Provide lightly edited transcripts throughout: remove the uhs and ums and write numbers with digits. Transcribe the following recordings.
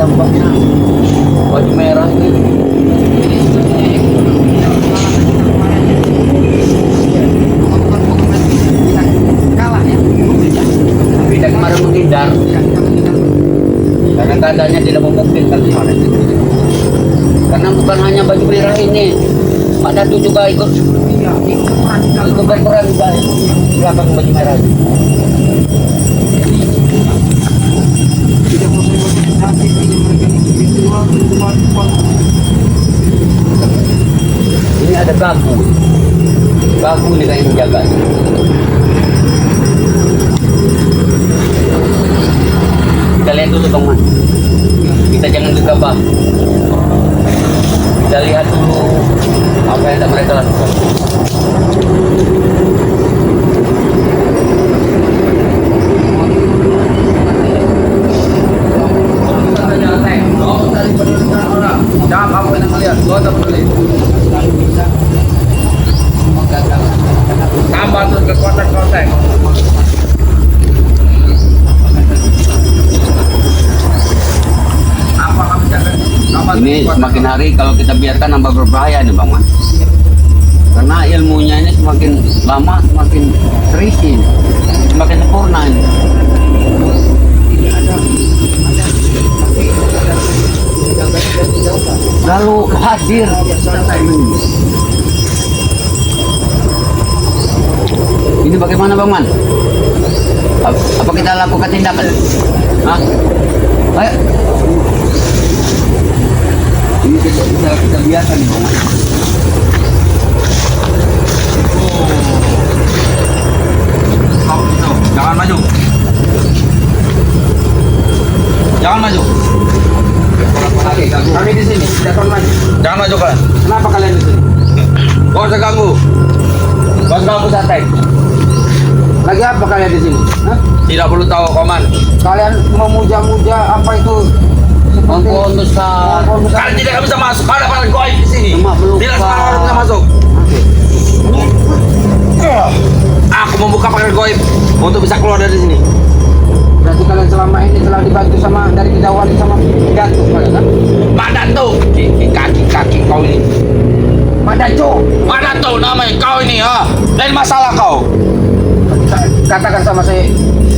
dampaknya baju merah ini. Kalah ya. Tidak kemarin menghindar. Karena keadaannya tidak memungkinkan kemarin. Karena bukan hanya baju merah ini, Pak Datu juga ikut berperan juga di belakang baju merah ini. Tidak mau saya hati ini mereka itu Ini ada gagu. Gagu ini yang menjaga. Kita lihat dulu Bang Man. Kita jangan gegabah. Kita lihat dulu apa yang tak mereka lakukan. Jangan kamu yang melihat, gua tak peduli. Tambah terus ke kotak-kotak. Apa kamu jangan? Ini semakin hari kalau kita biarkan nambah berbahaya nih Bang Man. Karena ilmunya ini semakin lama semakin terisi, semakin sempurna ini. Lalu hadir. Ini bagaimana Bang Man? Apa kita lakukan tindakan? Hah? Ayo. Ini kita biarkan nih Bang Man. Jangan maju. Jangan maju. Kami di sini, tidak akan maju. Jangan maju kalian. Kenapa kalian di sini? Gak usah ganggu. Gak usah ganggu santai. Lagi apa kalian di sini? Hah? Tidak perlu tahu, Koman. Kalian memuja-muja apa itu? Pohon besar. Kalian tidak bisa masuk. Ada para goib di sini. Tidak semua orang bisa masuk. Aku membuka pagar goib untuk bisa keluar dari sini. Berarti kalian selama ini telah dibantu sama dari kejauhan sama Datu kalian kan? Pak Datu, kaki kau ini. Pak Datu namanya kau ini ha. Lain masalah kau. Katakan sama saya,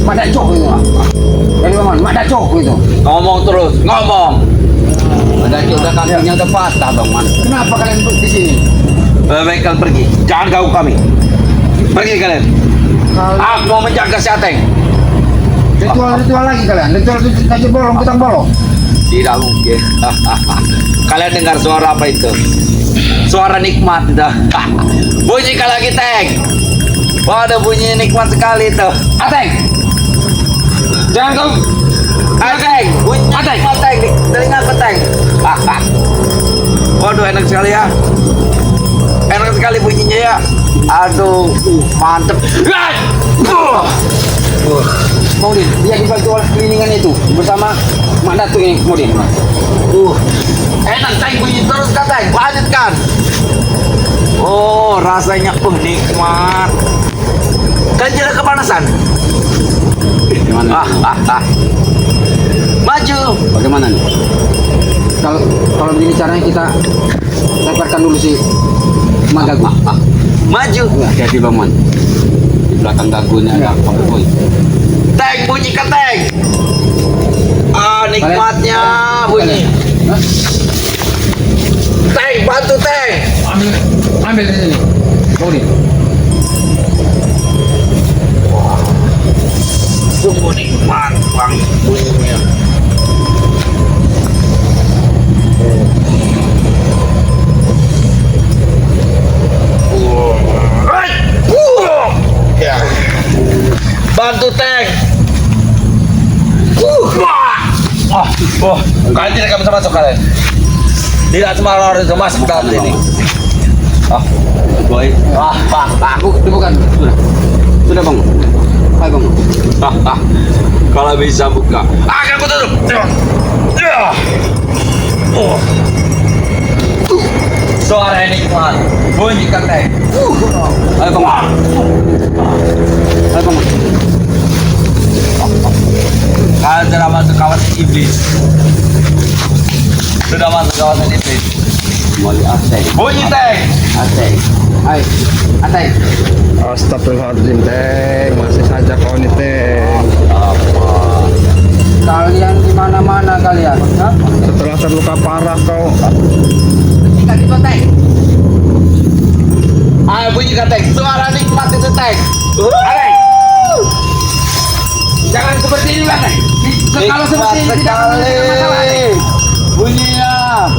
Pak Datu itu. Jadi Bang, Pak Datu itu. Ngomong terus, ngomong. Ada juga kakinya udah patah Bang Man. Kenapa kalian di sini? Baik kalian pergi, jangan ganggu kami. Pergi kalian. Aku mau menjaga si Ateng. Ritual lagi kalian. Ritual kasih bolong, kita bolong. Tidak mungkin. Kalian dengar suara apa itu? Suara nikmat itu. Bunyikan lagi Teng. Waduh bunyi nikmat sekali itu. Ateng. Jangan kau. Ateng. Bunyi Ateng. Ateng. Telinga Ateng. Waduh enak sekali ya. Enak sekali bunyinya ya. Aduh, mantep. Kemudian dia dibantu oleh kelilingan itu bersama Mak Datu ini kemudian. Enak Teng bunyi terus kan Teng, lanjutkan. Oh rasanya nikmat. Kan tidak kepanasan. Gimana? Maju. Bagaimana nih? Kalau begini caranya kita lemparkan dulu si Magagu. Maju. Hati-hati Bang Man. Di belakang gagunya ada konvoy. Teng bunyikan Teng. Nikmatnya bunyi. Teng bantu Teng. Ambil di sini. Bodi. Sungguh nikmat bang bunyinya. Ya. Bantu Teng. Kalian tidak akan bisa masuk kalian. Tidak semua orang bisa masuk dalam sini. Boy. Pak, aku bukan. Sudah Bang. Hai Bang. Kalau bisa buka. Akan aku tutup. Suara nikmat. Bunyikan Teng. Ayo Bang. Ayo Bang. Kalian telah masuk kawasan iblis. Sudah masuk kawasan iblis. Mulai asing. Bunyi Teng. Asing. Hai. Asing. Astagfirullahaladzim, Teng. Masih saja kau nih, Teng. Apa? Kalian di mana-mana kalian? Hah? Setelah terluka parah kau. Ketika di Teng. Ayo bunyikan Teng. Suara nikmat itu Teng. Teng. Jangan seperti ini lah Teng. Kalau seperti ini tidak akan ada masalah, Teng. Bunyinya.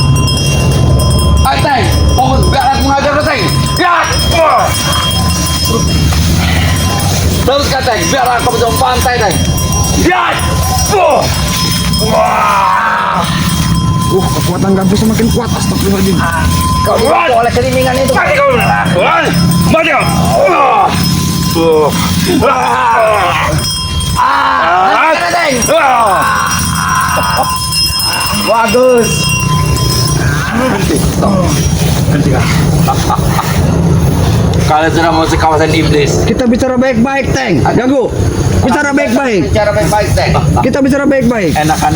Ayo Teng. Fokus biar aku ngajar lo Teng. Ya. Terus kan Teng. Biar aku bisa pantai Teng. Ya. Wah. Kekuatan Gabi semakin kuat. Astagfirullahaladzim. Kau dibantu oleh kelimingan itu. Mati kau. Mati kau. Ada, Teng. Bagus. Kalian sudah masuk kawasan iblis. Kita bicara baik-baik, Teng. Gagu. Bicara baik-baik. Bicara baik-baik, Teng. Kita bicara baik-baik. Enakan.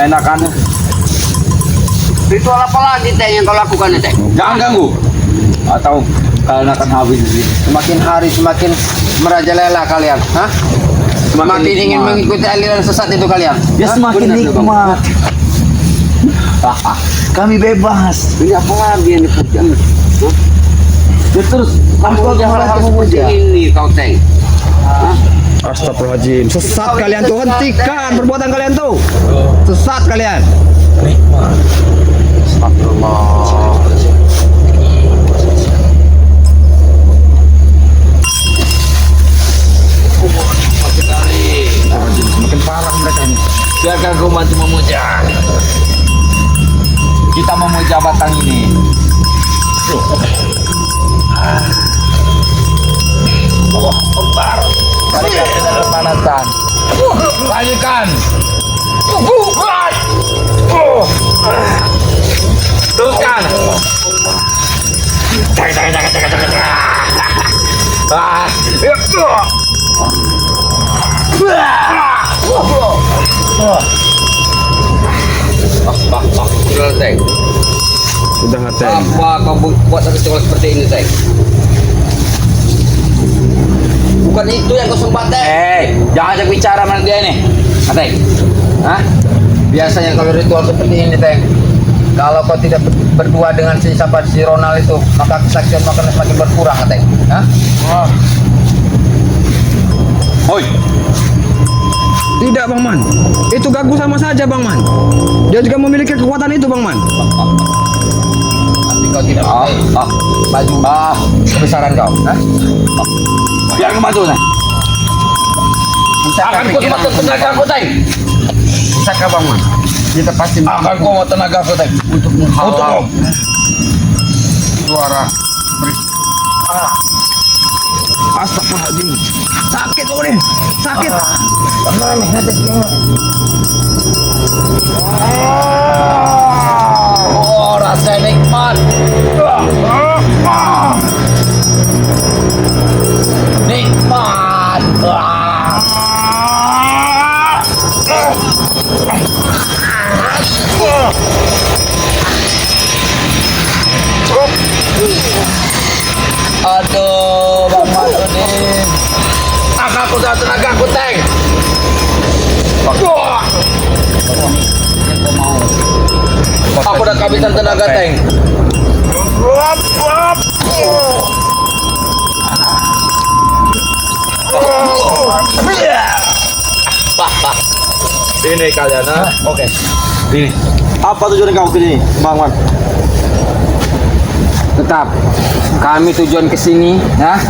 Enakan. Ritual apa lagi, Teng, yang kau lakukan, Teng? Jangan ganggu. Atau kalian akan habis di sini. Semakin hari semakin merajalela kalian, hah? Semakin ingin nikmat. mengikuti aliran sesat itu kalian. Ya Hah? semakin Benar, Bang. nikmat. Kami bebas. Ini apa lagi yang dipuja? Hah? Ya terus kamu jangan harus seperti ini kau, Teng. Hah? Astagfirullahaladzim. Sesat kalian tuh. Hentikan perbuatan kalian tuh. Sesat kalian. Astagfirullah. Semakin parah mereka ini. Biarkan kau bantu memuja. Kita memuja batang ini. Allah Akbar. Berikan kita kepanasan. Lanjutkan. Teruskan. Teng. Sudah nggak, Teng? Apa kau buat ritual seperti ini, Teng? Bukan itu yang kau sembah, Teng. Jangan ajak bicara sama dia ini. Teng. Hah? Biasanya kalau ritual seperti ini, Teng, kalau kau tidak berdua dengan si siapa si Ronald itu, maka kesaksian akan semakin berkurang, Teng. Hah? Hoi. Tidak, Bang Man. Itu Gagu sama saja, Bang Man. Dia juga memiliki kekuatan itu, Bang Man. Tapi kau tidak baju kebesaran kau, hah? Biar aku bantu, Teng. Akan ku tempat tenaga aku, Teng. Bisakah, Bang Man? Kita pasti Akan ku mau tenaga aku, Teng. untuk menghalau Untuk suara Astagfirullahaladzim. Sakit, Bang Man. Sakit. Oh, rasanya nikmat. Nikmat. Aduh, Bang Masudin. Aku sudah tenaga aku, Teng. Aku udah kehabisan tenaga, Teng. Ini kalian, ha? Oke. Ini. Apa tujuan kau ke sini, Bang Man? tetap kami tujuan ke sini ya,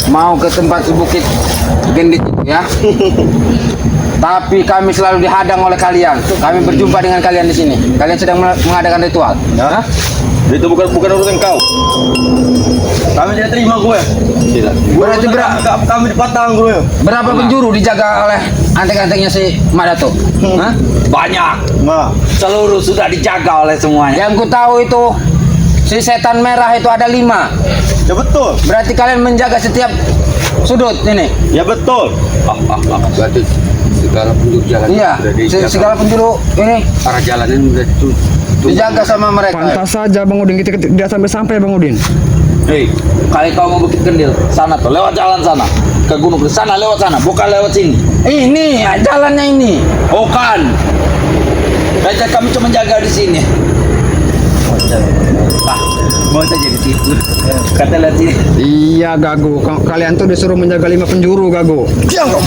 mau ke tempat si Bukit Gendit itu ya. Tapi kami selalu dihadang oleh kalian. Kami berjumpa dengan kalian di sini. Kalian sedang mengadakan ritual. Ya. Itu bukan urusan kau. Kami tidak terima gue. Tidak. Berarti kami dipatang gue. berapa penjuru dijaga oleh antek-anteknya si Madato? Hah? Banyak. Nah, Seluruh sudah dijaga oleh semuanya. Yang ku tahu itu si setan merah itu ada 5. ya betul. Berarti kalian menjaga setiap sudut ini. Ya betul. Berarti segala penjuru jalan Iya, sudah dijaga. segala penjuru ini Arah jalanan sudah dijaga sama mereka. Pantas saja Bang Udin, kita tidak sampai Bang Udin. Hei, kali kau mau Bukit Kendil, sana tuh, lewat jalan sana. Ke gunung ke sana, lewat sana, bukan lewat sini. Ini ya, jalannya ini. Bukan. Raja kami cuma jaga di sini. Mau saja di situ. Kata lihat sini. Iya Gago, kalian tuh disuruh menjaga 5 penjuru Gago. Diam kau.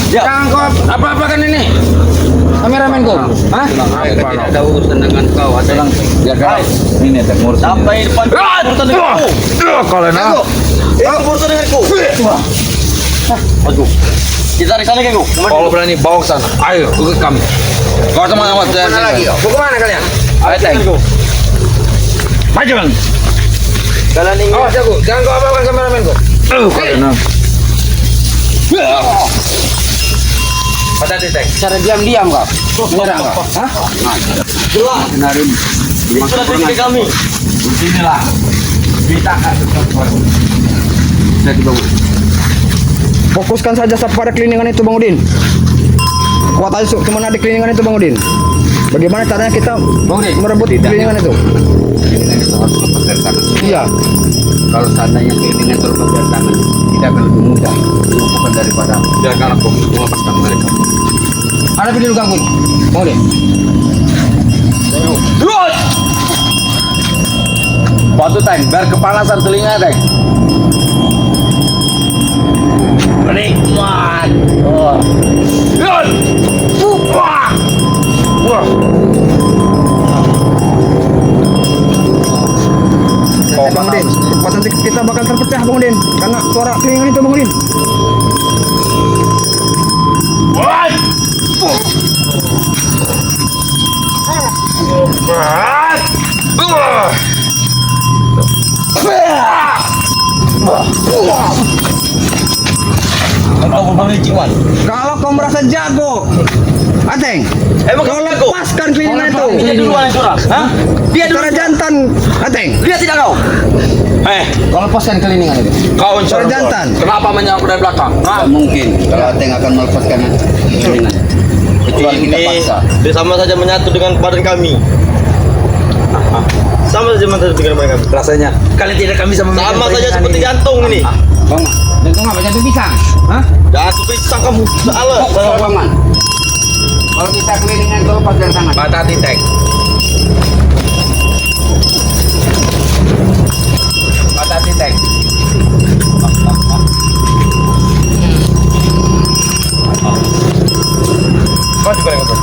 Ya. Jangan kau apa-apa kan ini. Kameramen kau. Hah? Tidak ada urusan dengan kau. Ada biar kau. Ini ada urusan. Sampai depan urusan denganku. Kalian Aku. Urusan denganku. Aduh. Kita di sana Kengku. Kalau berani bawa ke sana. Ayo, ikut kami. Kau teman-teman. Mana lagi kau? Mau kemana kalian? Ayo, Teng. Maju, Bang. Kalian ingin Awas aku, jangan kau apa-apa kameramen kau. hati-hati, Teng. Cara diam-diam kau. Menyerang kau. Hah? Jelas. Benarin. Itu sudah titik kami. Sinilah. Kita akan jadi bangun. fokuskan saja pada keliningan itu Bang Udin. Kuat aja cuma ada keliningan itu Bang Udin. Bagaimana caranya kita Bang Udin, merebut keliningan itu? Kita harus lepas dari tangan. Iya. Kalau seandainya keinginan terlepas dari tangan, tidak akan lebih mudah dilumpuhkan daripada Biarkan aku melepaskan mereka. hadapi dulu gangguin. Mau deh. Batu, Teng, biar kepanasan telinga, Teng. Menikmat. Oh. Wah. Wah. Bang Udin, kekuatan kita bakal terpecah Bang Udin karena suara keliningan itu Bang Udin. What? Kalau kau merasa jago, Ateng, Emang kau kamu jago? lepaskan keliningan itu. Dia duluan yang curang. Hah? Dia Suara jantan, Ateng. Dia tidak kau. Kau lepaskan keliningan itu. Kau yang Suara curang. jantan. Kenapa menyerang dari belakang? Hah? Mungkin kalau Ateng akan melepaskan keliningan. Kecuali kita paksa. Dia sama saja menyatu dengan badan kami. Sama saja menyatu dengan badan kami. Rasanya kalian tidak akan bisa memegang Sama saja keinginan seperti ini. jantung ini. Bang, jantung apa? Jantung pisang? Hah? Jantung pisang kamu. Salah. Bang Man. Kalau kita keliningan kau lepas dari tangan. Hati-hati, Teng. Hati-hati, Teng. Kau juga yang betul.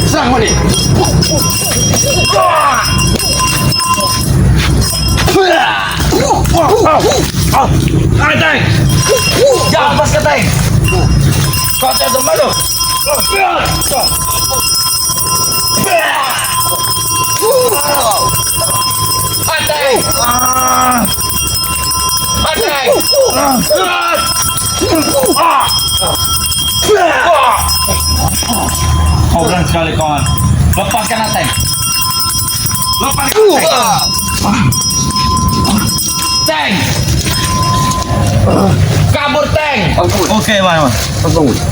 Serang kau nih. Ayo, Teng. Jangan pas ke Teng. Kau jangan malu. Teng. Teng. Kau berani sekali kawan. Lepaskan Teng. Lepaskan Teng. Teng. Kabur, Teng. Oke, Mas.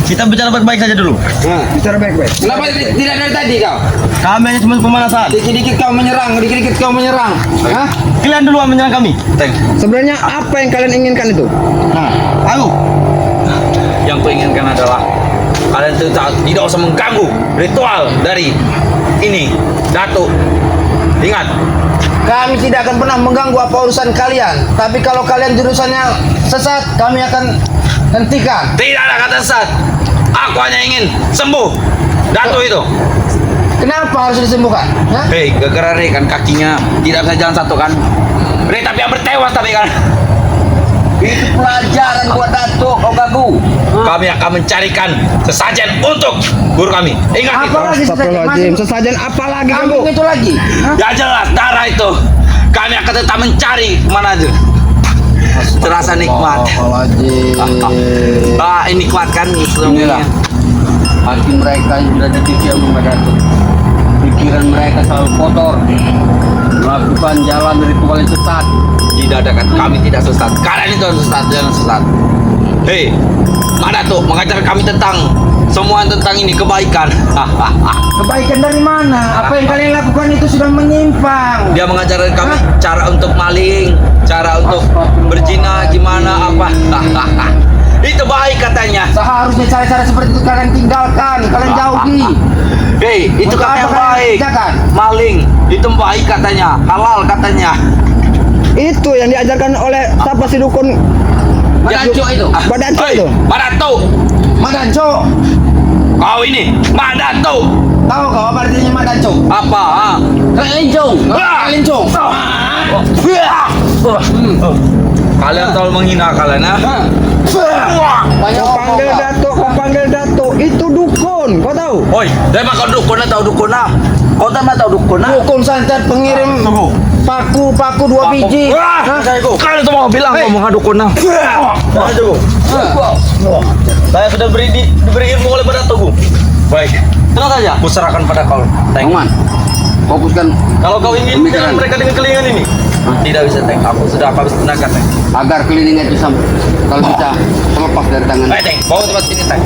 Kita bicara baik-baik saja dulu. Bicara baik-baik. Kenapa tidak dari tadi kau? Kami hanya cuma pemanasan. Dikit-dikit kau menyerang, dikit-dikit kau menyerang. Hah? Kalian dulu yang menyerang kami. Teng. Sebenarnya apa yang kalian inginkan itu? Ayo. Yang kuinginkan adalah kalian tidak usah mengganggu ritual dari ini Datuk. Ingat, Kami tidak akan pernah mengganggu apa urusan kalian. Tapi kalau kalian jurusannya sesat, kami akan hentikan. tidak ada kata sesat. Aku hanya ingin sembuh Datuk itu. Kenapa harus disembuhkan? Hah? Hei, gara-gara Rey kan kakinya tidak bisa jalan satu kan. Rey tapi hampir tewas tapi kan. Itu pelajaran buat Datuk Ogagu. Kami akan mencarikan sesajen untuk guru kami. Ingat itu. Apa lagi Astagfirullahaladzim, sesajen apa lagi Kambing Gago? itu lagi. Hah? Ya jelas darah itu. Kami akan tetap mencari kemana aja. Terasa nikmat. Ini kuat kan Inilah hati mereka yang sudah dicuci sama Datuk. Pikiran mereka selalu kotor, melakukan jalan ritual yang sesat. Tidak ada kata kami tidak sesat. Kalian itu yang sesat, jangan sesat. Hei, Mak Datuk mengajar kami tentang semua tentang ini kebaikan. Kebaikan dari mana? Apa yang kalian lakukan itu sudah menyimpang. Dia mengajarkan kami cara untuk maling, cara untuk berzina gimana apa. Itu baik katanya. Seharusnya cara-cara seperti itu kalian tinggalkan, kalian jauhi. Hei, itu Untuk kata yang apa kalian baik. kerjakan? Maling itu baik katanya, halal katanya. Itu yang diajarkan oleh siapa si dukun Madanco itu. Badanco Hei, itu. Mak Datuk, Madanco. kau ini Mak Datuk. Tahu kau apa artinya Madanco? Apa? Kelincung. Kelincung. Kalian terlalu menghina kalian, ha? Banyak Kau panggil omong, datuk, kau panggil datuk. Itu dukun, kau tahu? Oi, dia mah kau dukun tahu dukun ah. Kau tak tahu dukun ah. Dukun santet pengirim paku 2 biji. Kalian tuh mau bilang Hei. ngomong dukun ah. Saya sudah diberi ilmu oleh Pak Datuk. Baik. Tenang saja. Kuserahkan pada kau. Teng. Bang Man, fokuskan Kalau kau ingin Pemikiran. dengan mereka dengan kelingan ini, tidak bisa Teng. Aku sudah habis tenaga Teng. agar kelilingnya itu kalau bisa terlepas dari tangan. Teng. Bawa tempat sini Teng.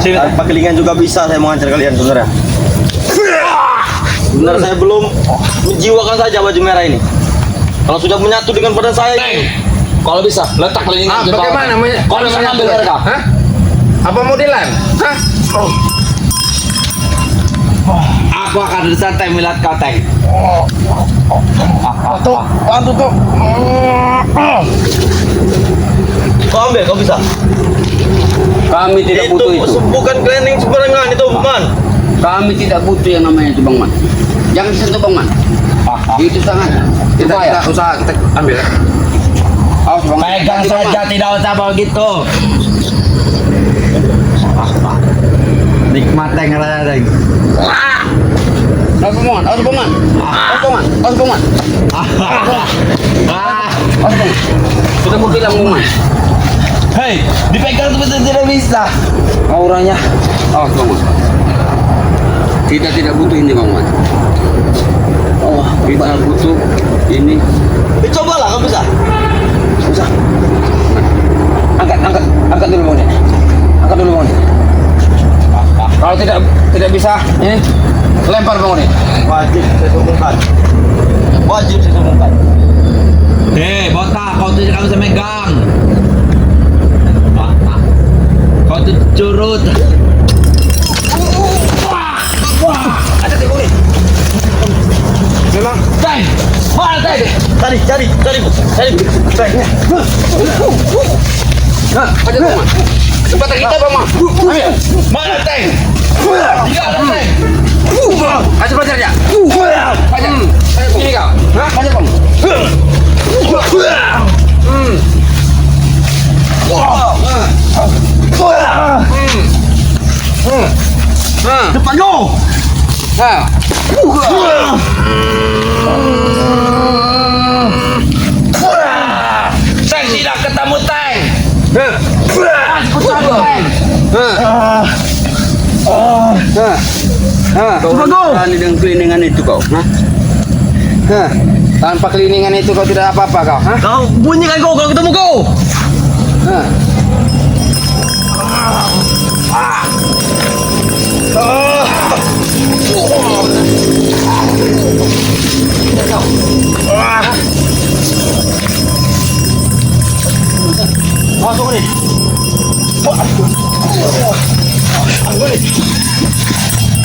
Sini Teng. Tanpa kelingan juga bisa saya mengajar kalian sebenarnya. Sebenarnya saya belum menjiwakan saja baju merah ini. Kalau sudah menyatu dengan badan saya Teng. ini, Kalau bisa letak kelingan di bawah. Bagaimana? Kalau bisa ambil mereka. Hah? Apa modelan? Hah? Aku akan bersantai melihat kau Teng. Tuh, bantu tuh. kau ambil, kau bisa. Kami tidak butuh itu. Bukan cleaning sembarangan itu, Man. Kami tidak butuh yang namanya itu Bang Man. Jangan disentuh Bang Man. Itu sangat berbahaya. Kita usaha kita ambil. Awas Bang. Pegang Hati, Bang saja, Man. tidak usah begitu. Nikmat Teng rasa Teng. Awas Bang Man. Awas Bang Man. Awas Bang Man. Awas Bang Man. Awas Bang Man. Sudah aku bilang Bang Man. Hei, dipegang itu betul tidak bisa. Auranya. Awas Bang Man. Kita tidak butuh ini Bang Man. Oh, kita butuh ini. Cobalah, kau bisa. Susah. Angkat dulu Bang. Angkat dulu Bang. Kalau tidak bisa, ini lempar Bang. Wajib saya sombongkan. Wajib saya sombongkan. Hei, botak, kau tidak bisa megang. Kau tuh curut. Ada tipu nih. Memang. Teng, mana Teng? Cari. Nah, aja Bang Man. Kesempatan kita Bang Man. Ambil. Mana Teng? Tidak ada Teng. Kasih pelajar ya. Aja. Ini kau. Hah? Aja Bang. Depan kau. Nah. Teng tidak ketemu Teng. Kau berani dengan keliningan itu kau. Hah? Tanpa keliningan itu kau tidak apa-apa kau. Hah? Kau bunyikan kau kalau ketemu kau. Hah? Masuk nih.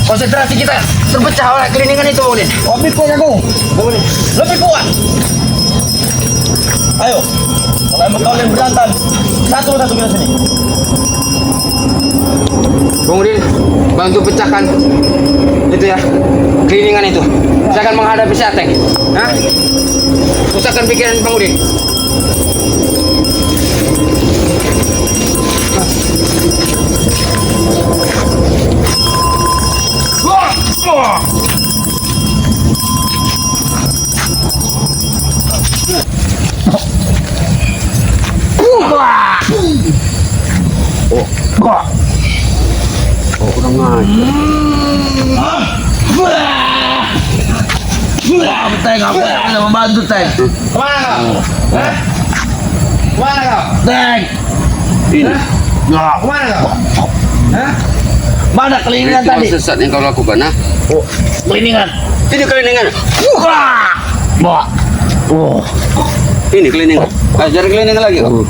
Konsentrasi kita terpecah oleh keliningan itu, Bang Udin. Lebih kuat aku. Lebih kuat. Ayo. Kalau kalian berantan, satu kita sini. Bang Udin, bantu pecahkan itu ya, keliningan itu. Saya akan menghadapi si Ateng. Hah? Pusatkan pikiran Bang Udin. Kurang ajar. Teng, aku bisa membantu Teng. Kemana kau? Hah? Kemana kau? Teng. Ini. Ya, Kemana kau? Hah? mana keliningan tadi? Sesat yang kau lakukan, ha? Oh, keliningan. Ini keliningan. Wah. Wah. Oh. Ini keliningan. Ajar keliningan lagi kau.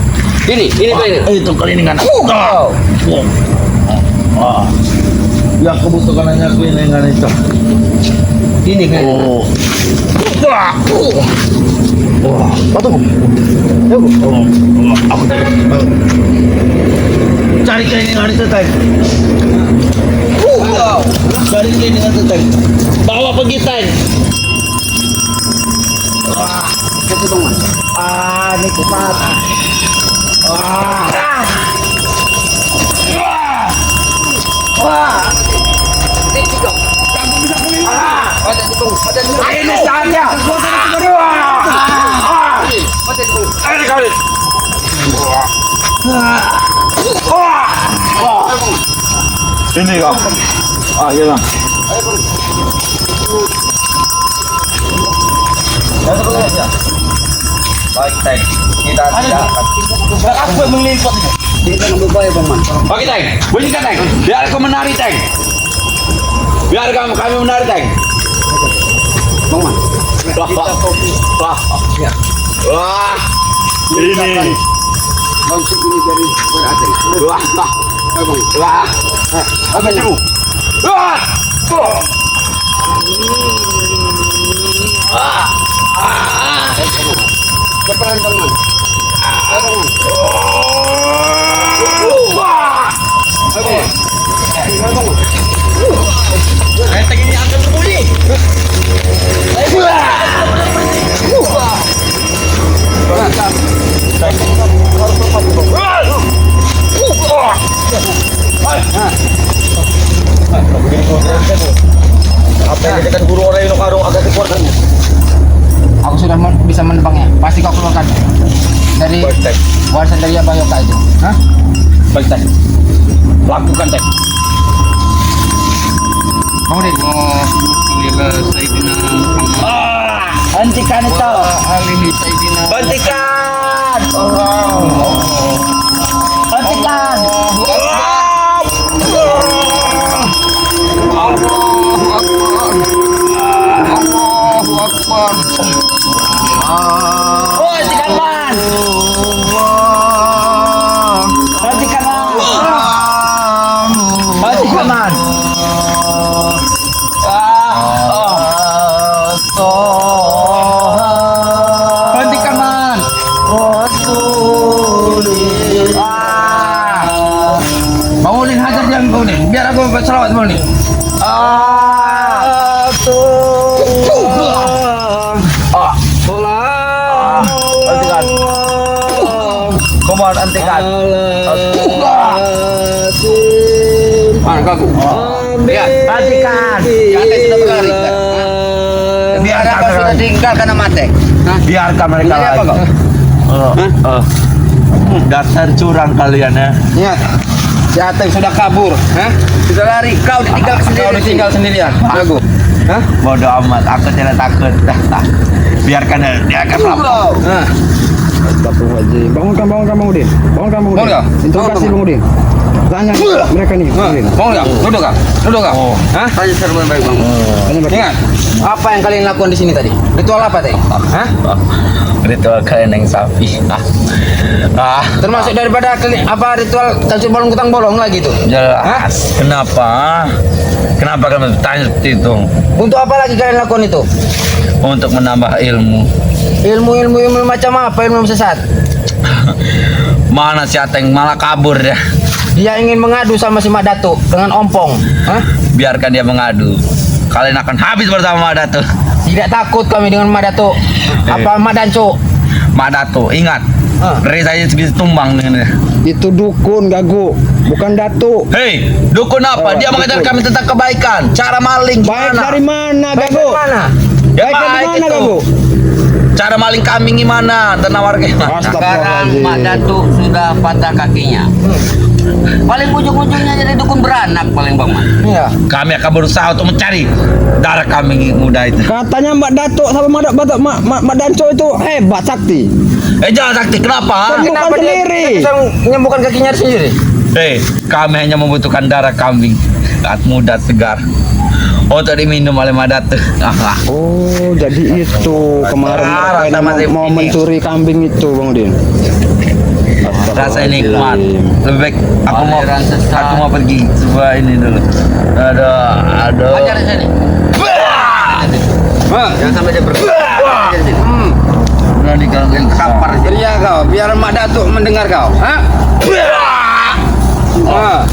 Ini keliningan. Itu keliningan. Wah. Wah. Yang kebutuhan hanya keliningan itu. Ini keliningan. Oh. Wah. Wah. Patuh. Aku tadi. Cari keliningan itu tadi. Cari keliningan itu tadi. Bawa pergi tadi. Wah. Itu dong, Mas. Ini cepat. Wah. Wah. Ini kau. Kamu bisa keliling. Pada dipung. Ini saja. Pada dipung. Ini kali. Ini kau. Iya bang. Baik, Teng. Kita tidak akan. Aku yang meliput ini. Kita ngambil bayar, Bang Man. Oke, Teng. Bunyikan, Teng. Biar aku menari, Teng. Biar kami menari, Teng. Bang Man. Wah, wah, Ya. wah. Ini. Bang segini dari beraceng. Wah, wah, Ayo, Bang. wah. Apa itu? Wah. Cepetan, Bang Man. Ayo, Bang Man. Ayo, Bang Man. Ayo, Bang Man. Teng ini akan berbunyi. Apa yang dijadikan guru orang yang karung agak dikeluarkan? Aku sudah bisa menebangnya. Pasti kau keluarkan. Dari warisan dari Abah Yoka itu. Hah? Baik, Teng. Lakukan, Teng. Bang Udin. Hentikan itu. Alihi Sayyidina. Hentikan. Hentikan. Allahu Akbar. Oh, hentikan, Man. Hentikan, Man. Hentikan, Man. Hentikan, Man. Bang Udin hajar dia, Bang Udin. Biar aku berselawat, Bang Udin. Hentikan. Komand hentikan. Mana kau? Ya, hentikan. Jangan sudah berlari. Biar Biarkan aku sudah mereka. tinggal karena mati. Hah? Biarkan mereka Ini apa lagi. kau? Dasar curang kalian ya. Niat. Si Ateng sudah kabur. Hah? Sudah lari. Kau ditinggal sendirian. Kau ditinggal sendirian. Jago. Hah? Bodoh amat, aku tidak takut. Biarkan dia akan lapor. Nah. Astagfirullahaladzim. Bangunkan Bang Udin. Bangunkan Bang Udin. Bangun kau? Interogasi Bangun, Bang Udin. Tanya mereka nih, Bang Udin. Bangun kau. Duduk kau. Duduk kau. Oh. Hah? Tanya serba baik, Bang. Tanya mereka. Ingat. Apa yang kalian lakukan di sini tadi? Ritual apa tadi? Hah? Ritual kalian yang sapi. Termasuk daripada apa ritual kasih bolong kutang bolong lagi tuh? Jelas. Kenapa? Kenapa kamu tanya seperti itu? Untuk apa lagi kalian lakukan itu? Untuk menambah ilmu. Ilmu macam apa? Ilmu sesat. Mana si Ateng malah kabur ya. Dia ingin mengadu sama si Mak Datuk dengan ompong. Hah? Biarkan dia mengadu. Kalian akan habis bersama Mak Datuk. Tidak takut kami dengan Mak Datuk. Apa Mak Danco? Mak Datuk, ingat. Reza aja bisa tumbang dengan dia. Itu dukun gagu, bukan datuk. Hei, dukun apa? Dia mengajar kami tentang kebaikan, cara maling Baik gimana? dari mana Baik gagu? dari mana? Ya, Baik dari mana itu. gagu? Cara maling kambing gimana? Tanah warga gimana? Sekarang Mak Datuk sudah patah kakinya. Paling ujung-ujungnya jadi dukun beranak paling Bang Man. Iya. Kami akan berusaha untuk mencari darah kambing muda itu. Katanya Mbak Datuk sama Mak Danco itu hebat sakti. Jangan sakti, kenapa? Kenapa Kenapa dia sendiri? bisa menyembuhkan kakinya sendiri? Kami hanya membutuhkan darah kambing saat muda segar untuk diminum oleh Madatu. Oh, jadi itu kemarin Ah, mereka rasa masih mau ini. mencuri kambing itu, Bang Udin. Rasa nikmat. Lebih baik aku mau pergi. Coba ini dulu. Aduh. Ajar di sini. Jangan sampai dia bergerak. Ajar di sini. Berani gangguin kapar. Ceria kau, biar Mak Datuk mendengar kau. Ha? Ha.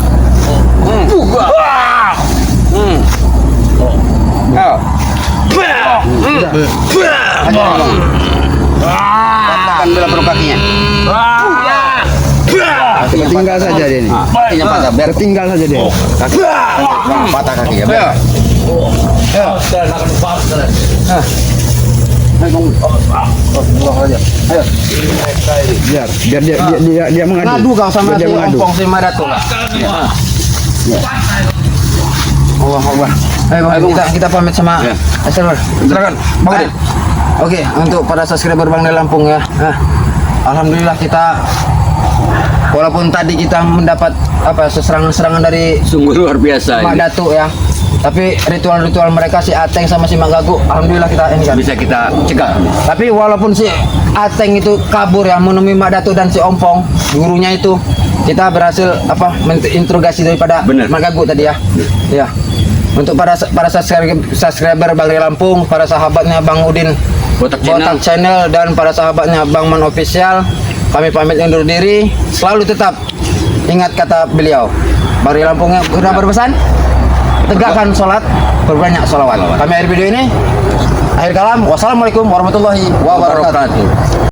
Kau. Katakan bela perut kakinya. Tinggal saja dia ini. Kakinya patah, biar Tinggal saja dia. patah kakinya. Biar. Ayo. Biar dia mengadu. Ngadu kau sama Biar dia si mengadu. Ompong si Mak Datuk. Allah Akbar. Ayo Bang, kita pamit sama Asrul. Silakan, Bang Udin. Oke, untuk para subscriber Bang Del Lampung ya. Alhamdulillah kita walaupun tadi kita mendapat serangan-serangan dari Sungguh luar biasa Mak ini. Datuk ya. Tapi ritual-ritual mereka si Ateng sama si Mak Gagu, alhamdulillah kita ini kan. Bisa kita cegah. Tapi walaupun si Ateng itu kabur ya menemui Mak Datuk dan si Ompong, gurunya itu, kita berhasil menginterogasi daripada Benar. Mak Gagu tadi ya. Ya. Untuk para subscriber Bang Del Lampung, para sahabatnya Bang Udin Botak Botak Channel dan para sahabatnya Bang Man Official, kami pamit undur diri. Selalu tetap ingat kata beliau. Bang Del Lampung yang sudah berpesan, tegakkan sholat, berbanyak sholawat. Kami akhir video ini. Akhir kalam, wassalamualaikum warahmatullahi wabarakatuh.